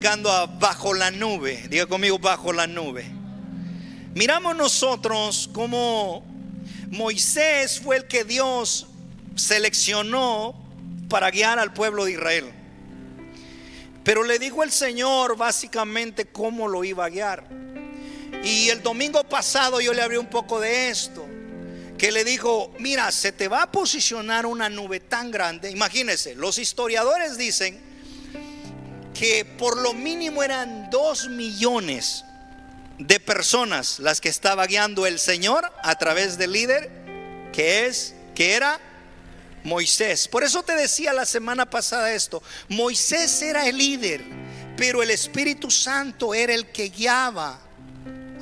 predicando a bajo la nube. Diga conmigo, bajo la nube. Miramos nosotros cómo Moisés fue el que Dios seleccionó para guiar al pueblo de Israel. Pero le dijo el Señor básicamente cómo lo iba a guiar. Y el domingo pasado yo le hablé un poco de esto, que le dijo: mira, se te va a posicionar una nube tan grande. Imagínense, los historiadores dicen que por lo mínimo eran 2 millones de personas las que estaba guiando el Señor a través del líder que era Moisés. Por eso te decía la semana pasada esto: Moisés era el líder, pero el Espíritu Santo era el que guiaba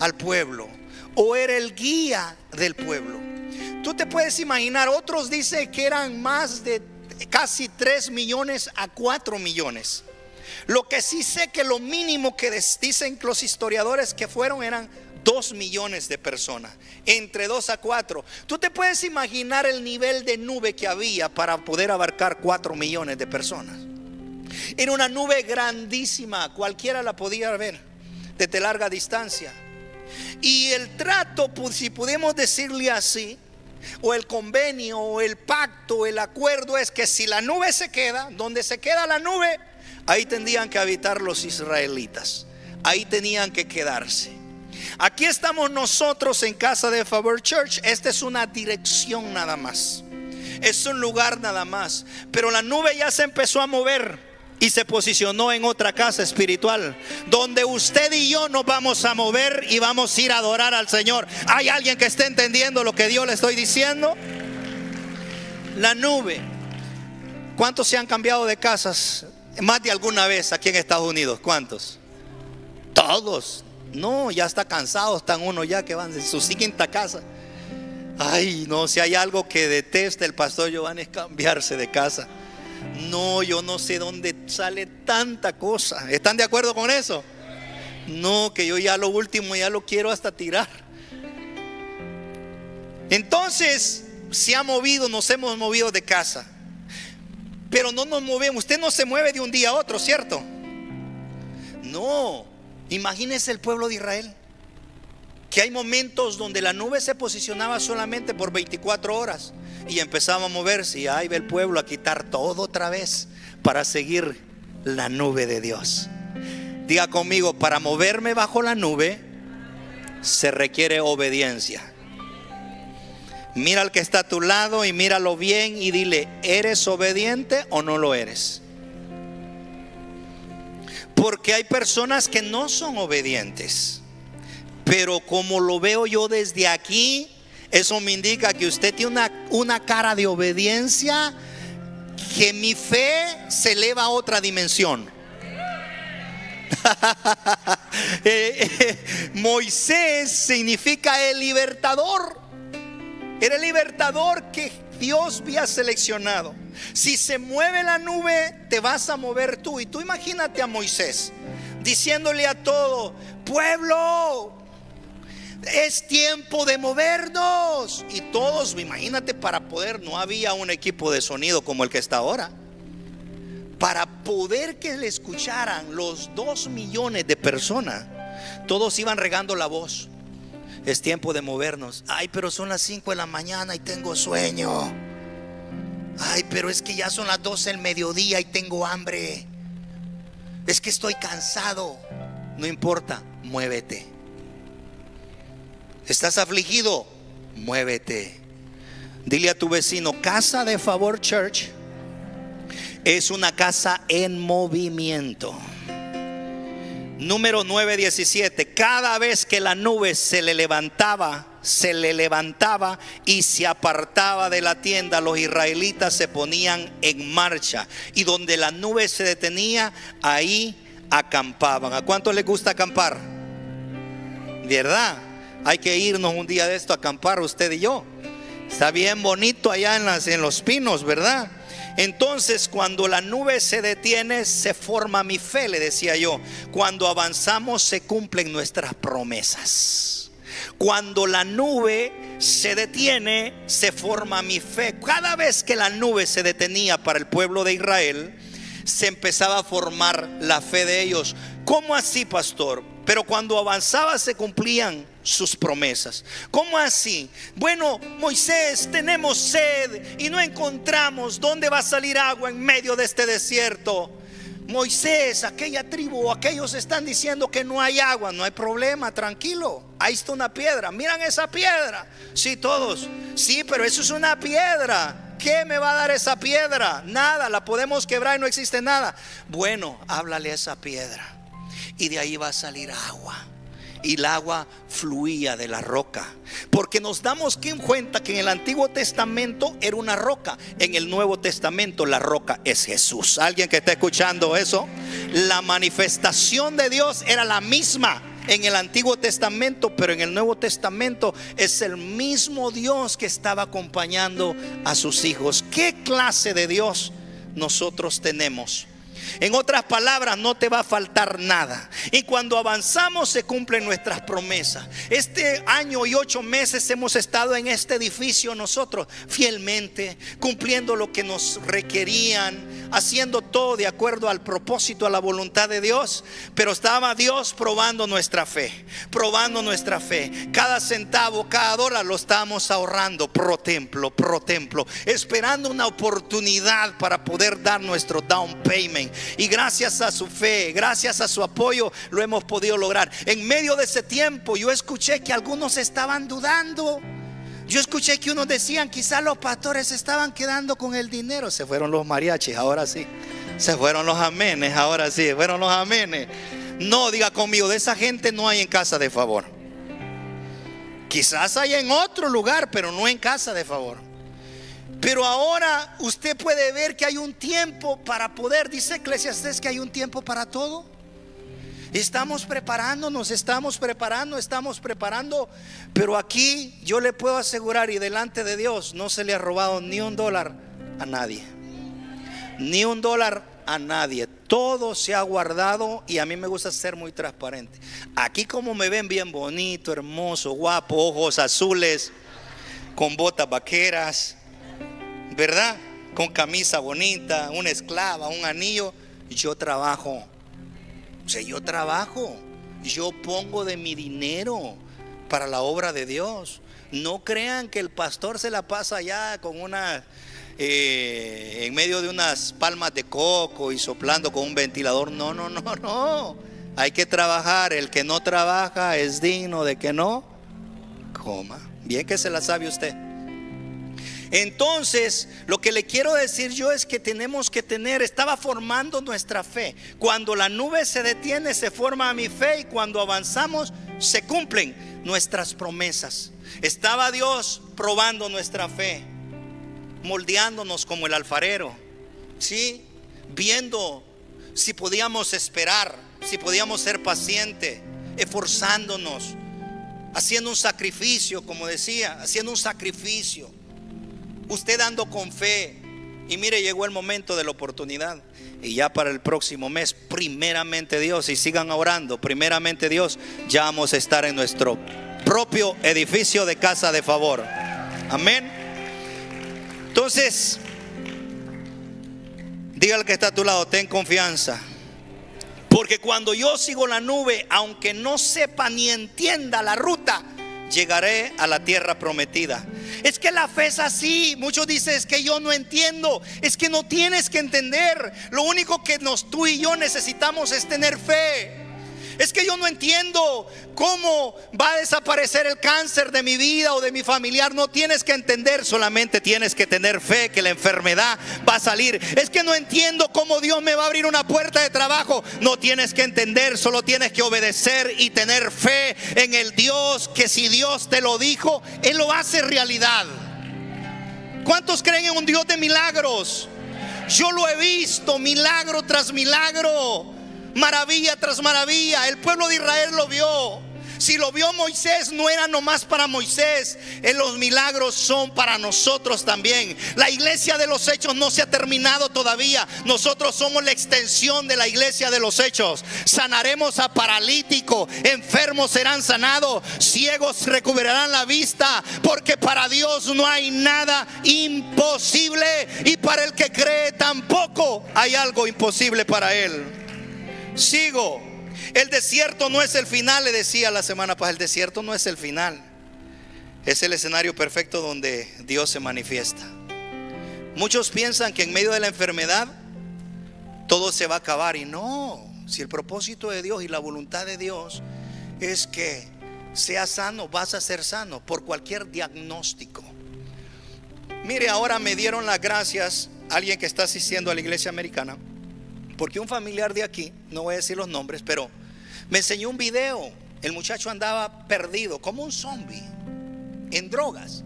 al pueblo, o era el guía del pueblo. Tú te puedes imaginar, otros dicen que eran más de casi 3 millones a 4 millones. Lo que sí sé que lo mínimo que dicen los historiadores que fueron eran 2 millones de personas, entre 2 a 4. Tú te puedes imaginar el nivel de nube que había para poder abarcar 4 millones de personas. Era una nube grandísima, cualquiera la podía ver desde larga distancia. Y el trato, si podemos decirle así, o el convenio, o el pacto, el acuerdo, es que si la nube se queda, donde se queda la nube, ahí tendrían que habitar los israelitas. Ahí tenían que quedarse. Aquí estamos nosotros en Casa de Favor Church. Esta es una dirección nada más, es un lugar nada más. Pero la nube ya se empezó a mover y se posicionó en otra casa espiritual, donde usted y yo nos vamos a mover y vamos a ir a adorar al Señor. ¿Hay alguien que esté entendiendo lo que Dios le estoy diciendo? La nube. ¿Cuántos se han cambiado de casas más de alguna vez aquí en Estados Unidos? ¿Cuántos? Todos. No, ya está cansado, están uno ya que van en su quinta casa. Ay, no, si hay algo que detesta el pastor Giovanni es cambiarse de casa. No, yo no sé dónde sale tanta cosa. ¿Están de acuerdo con eso? No, que yo ya lo último ya lo quiero hasta tirar. Entonces se ha movido, nos hemos movido de casa, pero no nos movemos. Usted no se mueve de un día a otro, ¿cierto? No. Imagínese el pueblo de Israel, que hay momentos donde la nube se posicionaba solamente por 24 horas y empezaba a moverse, y ahí va el pueblo a quitar todo otra vez para seguir la nube de Dios. Diga conmigo: para moverme bajo la nube se requiere obediencia. Mira al que está a tu lado y míralo bien y dile: ¿eres obediente o no lo eres? Porque hay personas que no son obedientes, pero como lo veo yo desde aquí, eso me indica que usted tiene una cara de obediencia, que mi fe se eleva a otra dimensión. Moisés significa el libertador. Era el libertador que Dios había seleccionado. Si se mueve la nube, te vas a mover tú. Y tú imagínate a Moisés diciéndole a todo pueblo: es tiempo de movernos. Y todos, imagínate, para poder, no había un equipo de sonido como el que está ahora, para poder que le escucharan los 2 millones de personas. Todos iban regando la voz: es tiempo de movernos. Ay, pero son las 5 de la mañana y tengo sueño. Ay, pero es que ya son las 12 del mediodía y tengo hambre. Es que estoy cansado. No importa, muévete. ¿Estás afligido? Muévete. Dile a tu vecino: Casa de Favor Church es una casa en movimiento. Número 9:17. Cada vez que la nube se le levantaba y se apartaba de la tienda, los israelitas se ponían en marcha, y donde la nube se detenía, ahí acampaban. ¿A cuántos les gusta acampar? ¿Verdad? Hay que irnos un día de esto a acampar, usted y yo. Está bien bonito allá en los pinos, ¿verdad? Entonces, cuando la nube se detiene, se forma mi fe, le decía yo. Cuando avanzamos, se cumplen nuestras promesas. Cuando la nube se detiene, se forma mi fe. Cada vez que la nube se detenía para el pueblo de Israel, se empezaba a formar la fe de ellos. ¿Cómo así, pastor? Pero cuando avanzaba se cumplían sus promesas. ¿Cómo así? Bueno, Moisés, tenemos sed y no encontramos dónde va a salir agua en medio de este desierto. Moisés, aquella tribu, aquellos están diciendo que no hay agua. No hay problema, tranquilo. Ahí está una piedra. Miran esa piedra. Sí, todos. Sí, pero eso es una piedra. ¿Qué me va a dar esa piedra? Nada, la podemos quebrar y no existe nada. Bueno, háblale a esa piedra y de ahí va a salir agua. Y el agua fluía de la roca, porque nos damos cuenta que en el Antiguo Testamento era una roca. En el Nuevo Testamento la roca es Jesús. ¿Alguien que está escuchando eso? La manifestación de Dios era la misma en el Antiguo Testamento, pero en el Nuevo Testamento es el mismo Dios que estaba acompañando a sus hijos. ¿Qué clase de Dios nosotros tenemos? En otras palabras, no te va a faltar nada. Y cuando avanzamos se cumplen nuestras promesas. Este año y 8 meses hemos estado en este edificio nosotros fielmente, cumpliendo lo que nos requerían, haciendo todo de acuerdo al propósito, a la voluntad de Dios. Pero estaba Dios probando nuestra fe, probando nuestra fe. Cada centavo, cada dólar lo estábamos ahorrando pro templo, esperando una oportunidad para poder dar nuestro down payment. Y gracias a su fe, gracias a su apoyo, lo hemos podido lograr. En medio de ese tiempo yo escuché que algunos estaban dudando. Yo escuché que unos decían, quizás los pastores se estaban quedando con el dinero. Se fueron los mariachis, ahora sí. Se fueron los amenes, ahora sí. Fueron los amenes. No, diga conmigo, de esa gente no hay en Casa de Favor. Quizás hay en otro lugar, pero no en Casa de Favor. Pero ahora usted puede ver que hay un tiempo para poder. Dice Eclesiastés que hay un tiempo para todo. Estamos preparándonos, estamos preparando. Pero aquí yo le puedo asegurar, y delante de Dios, no se le ha robado ni $1 a nadie. Ni $1 a nadie. Todo se ha guardado. Y a mí me gusta ser muy transparente. Aquí como me ven bien bonito, hermoso, guapo, ojos azules, con botas vaqueras, ¿verdad? Con camisa bonita, una esclava, un anillo. Yo trabajo. O sea, yo trabajo. Yo pongo de mi dinero para la obra de Dios. No crean que el pastor se la pasa allá con una en medio de unas palmas de coco y soplando con un ventilador. No. Hay que trabajar. El que no trabaja es digno de que no coma. Bien que se la sabe usted. Entonces, lo que le quiero decir yo es que tenemos que estaba formando nuestra fe. Cuando la nube se detiene, se forma mi fe, y cuando avanzamos, se cumplen nuestras promesas. Estaba Dios probando nuestra fe, moldeándonos como el alfarero, ¿sí? Viendo si podíamos esperar, si podíamos ser pacientes, esforzándonos, haciendo un sacrificio, como decía, haciendo un sacrificio. Usted dando con fe. Y mire, llegó el momento de la oportunidad. Y ya para el próximo mes, primeramente Dios, y sigan orando, primeramente Dios, ya vamos a estar en nuestro propio edificio de Casa de Favor. Amén. Entonces, dígale al que está a tu lado, ten confianza. Porque cuando yo sigo la nube, aunque no sepa ni entienda la ruta, llegaré a la tierra prometida. Es que la fe es así. Muchos dicen, es que yo no entiendo. Es que no tienes que entender. Lo único que tú y yo necesitamos es tener fe. Es que yo no entiendo cómo va a desaparecer el cáncer de mi vida o de mi familiar. No tienes que entender, solamente tienes que tener fe que la enfermedad va a salir. Es que no entiendo cómo Dios me va a abrir una puerta de trabajo. No tienes que entender, solo tienes que obedecer y tener fe en el Dios que, si Dios te lo dijo, Él lo hace realidad. ¿Cuántos creen en un Dios de milagros? Yo lo he visto, milagro tras milagro, maravilla tras maravilla. El pueblo de Israel lo vio. Si lo vio Moisés, no era nomás para Moisés. Los milagros son para nosotros también. La iglesia de los hechos no se ha terminado todavía. Nosotros somos la extensión de la iglesia de los hechos. Sanaremos a paralíticos, enfermos serán sanados, ciegos recuperarán la vista, porque para Dios no hay nada imposible, y para el que cree tampoco hay algo imposible para Él. Sigo. El desierto no es el final, le decía la semana pasada. El desierto no es el final, es el escenario perfecto donde Dios se manifiesta. Muchos piensan que en medio de la enfermedad todo se va a acabar, y no. Si el propósito de Dios y la voluntad de Dios es que seas sano, vas a ser sano por cualquier diagnóstico. Mire, ahora me dieron las gracias alguien que está asistiendo a la iglesia americana, porque un familiar de aquí, no voy a decir los nombres, pero me enseñó un video. El muchacho andaba perdido como un zombie en drogas,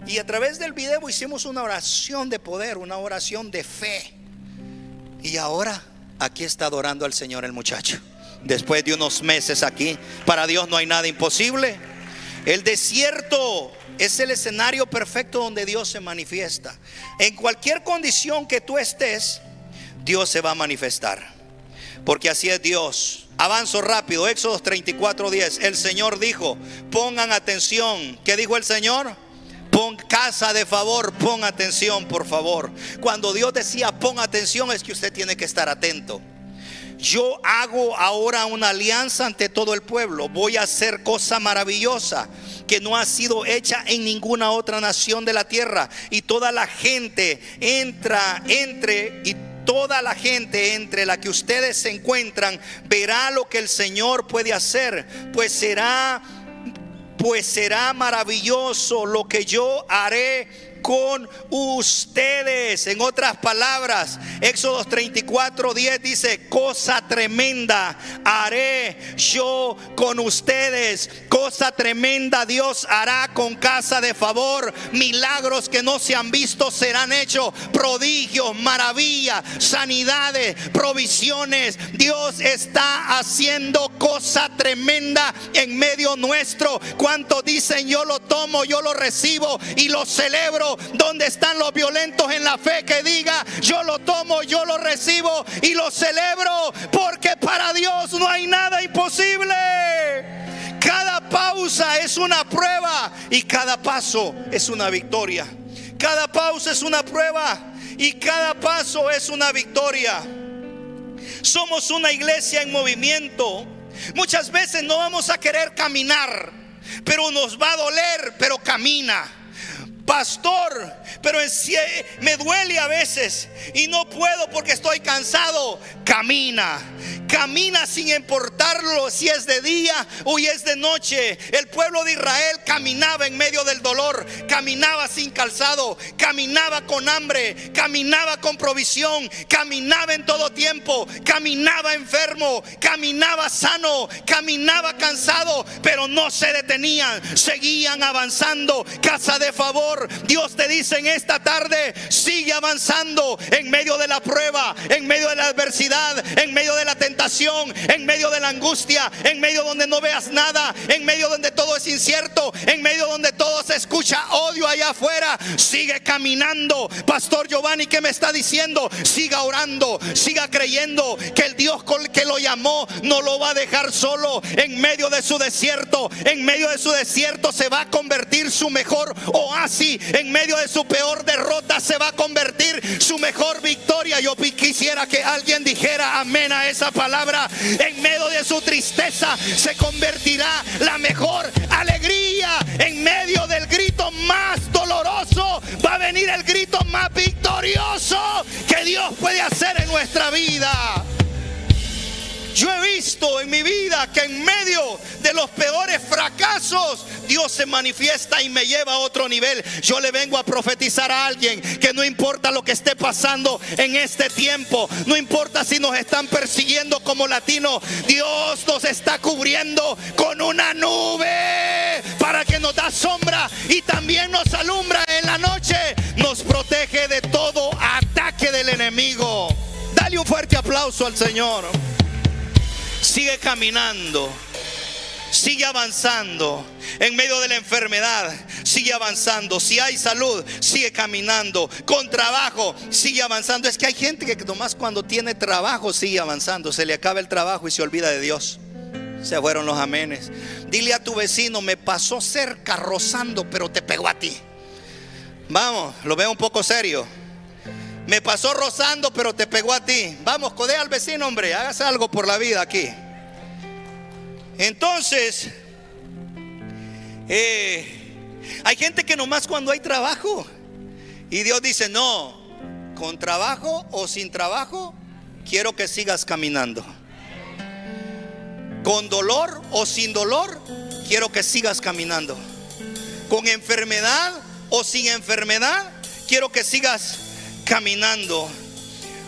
y a través del video hicimos una oración de poder, una oración de fe, y ahora aquí está adorando al Señor el muchacho, después de unos meses aquí. Para Dios no hay nada imposible. El desierto es el escenario perfecto donde Dios se manifiesta. En cualquier condición que tú estés, Dios se va a manifestar, porque así es Dios. Avanzo rápido. Éxodo 34:10. El Señor dijo, pongan atención. ¿Qué dijo el Señor? Pon casa de favor, pon atención, por favor. Cuando Dios decía pon atención, es que usted tiene que estar atento. Yo hago ahora una alianza ante todo el pueblo. Voy a hacer cosa maravillosa que no ha sido hecha en ninguna otra nación de la tierra. Y toda la gente toda la gente entre la que ustedes se encuentran verá lo que el Señor puede hacer, pues será maravilloso lo que yo haré con ustedes. En otras palabras, Éxodo 34:10 dice, cosa tremenda haré yo con ustedes. Cosa tremenda Dios hará con casa de favor. Milagros que no se han visto serán hechos, prodigios, maravillas, sanidades, provisiones. Dios está haciendo cosa tremenda en medio nuestro. ¿Cuántos dicen yo lo tomo, yo lo recibo y lo celebro? ¿Dónde están los violentos en la fe que diga yo lo tomo, yo lo recibo y lo celebro? Porque para Dios no hay nada imposible. Cada pausa es una prueba y cada paso es una victoria. Cada pausa es una prueba y cada paso es una victoria. Somos una iglesia en movimiento. Muchas veces no vamos a querer caminar, pero nos va a doler, pero camina. Pastor, pero me duele a veces y no puedo porque estoy cansado. Camina. Camina sin importarlo si es de día o es de noche. El pueblo de Israel caminaba en medio del dolor, caminaba sin calzado, caminaba con hambre, caminaba con provisión, caminaba en todo tiempo, caminaba enfermo, caminaba sano, caminaba cansado, pero no se detenían, seguían avanzando. Casa de favor, Dios te dice en esta tarde, sigue avanzando en medio de la prueba, en medio de la adversidad, en medio de la tentación, en medio de la angustia, en medio donde no veas nada, en medio donde todo es incierto, en medio donde todo se escucha odio allá afuera. Sigue caminando. Pastor Giovanni, ¿qué me está diciendo? Siga orando, siga creyendo que el Dios que lo llamó no lo va a dejar solo en medio de su desierto. En medio de su desierto se va a convertir su mejor oasis, en medio de su peor derrota se va a convertir su mejor victoria. Yo quisiera que alguien dijera amén a esa palabra. En medio de su tristeza se convertirá la mejor alegría. En medio del grito más doloroso va a venir el grito más victorioso que Dios puede hacer en nuestra vida. Yo he visto en mi vida que en medio de los peores fracasos Dios se manifiesta y me lleva a otro nivel. Yo le vengo a profetizar a alguien que no importa lo que esté pasando en este tiempo, no importa si nos están persiguiendo como latinos, Dios nos está cubriendo con una nube para que nos da sombra y también nos alumbra en la noche, nos protege de todo ataque del enemigo. Dale un fuerte aplauso al Señor. Sigue caminando, sigue avanzando en medio de la enfermedad, sigue avanzando. Si hay salud, sigue caminando. Con trabajo, sigue avanzando. Es que hay gente que nomás cuando tiene trabajo sigue avanzando. Se le acaba el trabajo y se olvida de Dios. Se fueron los amenes. Dile a tu vecino, me pasó cerca rozando, pero te pegó a ti. Vamos, lo veo un poco serio. Me pasó rozando, pero te pegó a ti. Vamos, codea al vecino, hombre. Hágase algo por la vida aquí. Entonces, hay gente que nomás cuando hay trabajo, y Dios dice, no, con trabajo o sin trabajo, quiero que sigas caminando. Con dolor o sin dolor, quiero que sigas caminando. Con enfermedad o sin enfermedad, quiero que sigas caminando.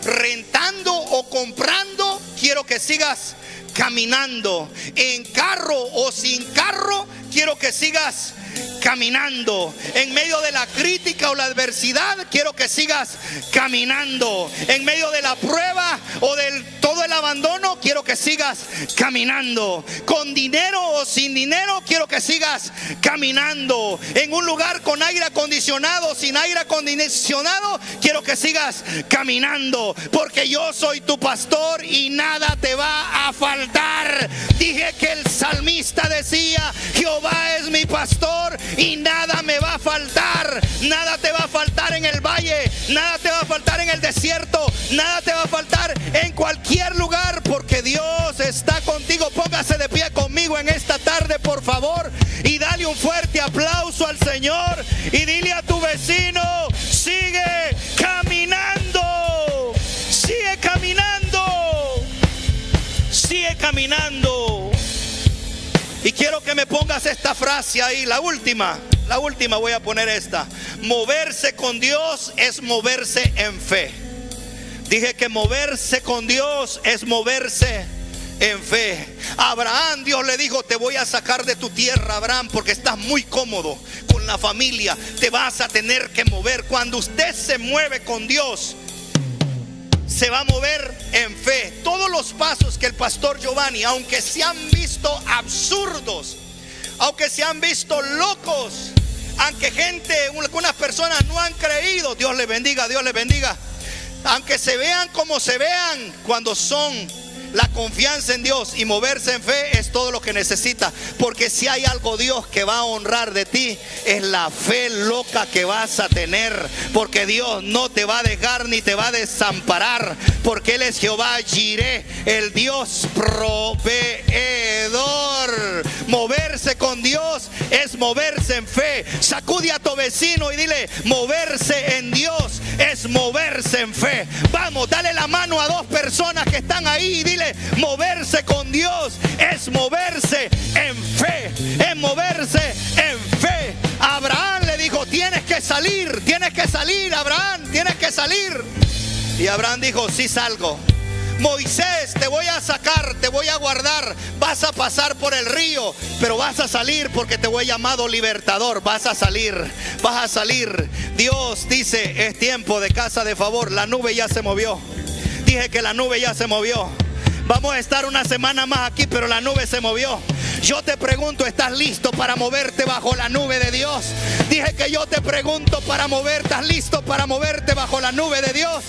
Rentando o comprando, quiero que sigas caminando. En carro o sin carro, quiero que sigas caminando. En medio de la crítica o la adversidad, quiero que sigas caminando. En medio de la prueba o del todo el abandono, quiero que sigas caminando. Con dinero o sin dinero, quiero que sigas caminando. En un lugar con aire acondicionado, sin aire acondicionado, quiero que sigas caminando, porque yo soy tu pastor y nada te va a faltar. Dije que el salmista decía, Jehová es mi pastor y nada me va a faltar. Nada te va a faltar en el valle, nada te va a faltar en el desierto, nada te va a faltar en cualquier lugar, porque Dios está contigo. Póngase de pie conmigo en esta tarde, por favor, y dale un fuerte aplauso al Señor y dile a tu vecino, sigue caminando, sigue caminando, sigue caminando. Y quiero que me pongas esta frase ahí, la última voy a poner esta. Moverse con Dios es moverse en fe. Dije que moverse con Dios es moverse en fe. A Abraham Dios le dijo, te voy a sacar de tu tierra, Abraham, porque estás muy cómodo con la familia, te vas a tener que mover. Cuando usted se mueve con Dios, se va a mover en fe. Todos los pasos que el pastor Giovanni, aunque se han visto absurdos, aunque se han visto locos, aunque algunas personas no han creído, Dios les bendiga, Dios les bendiga. Aunque se vean como se vean, cuando son la confianza en Dios y moverse en fe, es todo lo que necesita. Porque si hay algo Dios que va a honrar de ti, es la fe loca que vas a tener. Porque Dios no te va a dejar ni te va a desamparar, porque Él es Jehová Jireh, el Dios proveedor. Moverse con Dios es moverse en fe. Sacude a tu vecino y dile, moverse en Dios es moverse en fe. Vamos, dale la mano a dos personas que están ahí y dile, moverse con Dios es moverse en fe, es moverse en fe. A Abraham le dijo, tienes que salir, Abraham, tienes que salir. Y Abraham dijo, sí salgo. Moisés, te voy a sacar, te voy a guardar, vas a pasar por el río, pero vas a salir porque te voy llamado libertador. Vas a salir, vas a salir. Dios dice, es tiempo de casa de favor. La nube ya se movió. Dije que la nube ya se movió. Vamos a estar una semana más aquí, pero la nube se movió. Yo te pregunto, ¿estás listo para moverte bajo la nube de Dios? Dije que yo te pregunto para moverte, ¿estás listo para moverte bajo la nube de Dios?